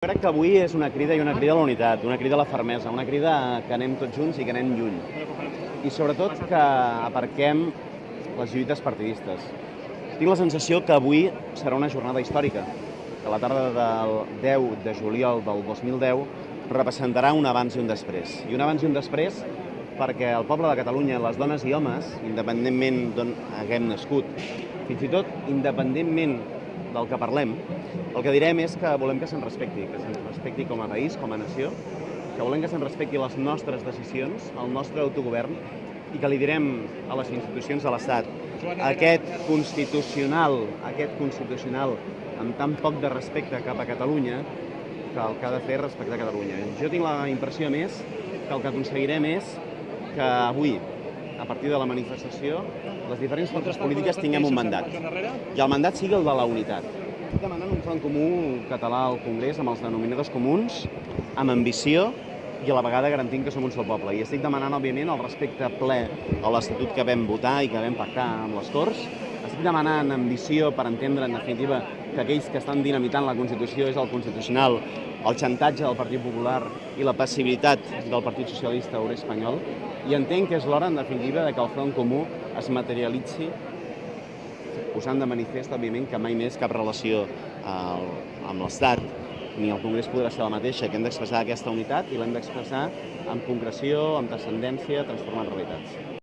Crec que avui és una crida i una crida a la unitat, una crida a la fermesa, una crida que anem tots junts i que anem lluny. I sobretot que aparquem les lluites partidistes. Tinc la sensació que avui serà una jornada històrica, que la tarda del 10 de juliol del 2010 representarà un abans i un després. I un abans i un després perquè el poble de Catalunya, les dones i homes, independentment d'on haguem nascut, fins i tot independentment del que parlem, el que direm és que volem que se'n respecti com a país, com a nació, que volem que se'n respecti les nostres decisions, el nostre autogovern, i que li direm a les institucions de l'Estat, aquest constitucional amb tan poc de respecte cap a Catalunya, que el que ha de fer és respectar Catalunya. Jo tinc la impressió, més, que el que aconseguirem és que avui, a partir de la manifestació, les diferents forces polítiques tinguem un mandat. I el mandat sigui el de la unitat. Estic demanant un front comú català al Congrés amb els denominadors comuns, amb ambició i a la vegada garantint que som un sol poble. I estic demanant, òbviament, el respecte ple a l'Estatut que vam votar i que vam pactar amb les Corts. Estic demanant ambició per entendre, en definitiva, que aquells que estan dinamitant la Constitució és el Constitucional, el xantatge del Partit Popular i la passivitat del Partit Socialista Obrer Espanyol. I entenc que és l'hora, en definitiva, que el front comú es materialitzi posant de manifest, òbviament, que mai més cap relació amb l'Estat ni el Congrés podrà ser la mateixa, que hem d'expressar aquesta unitat i l'hem d'expressar amb concreció, amb transcendència, transformant realitats.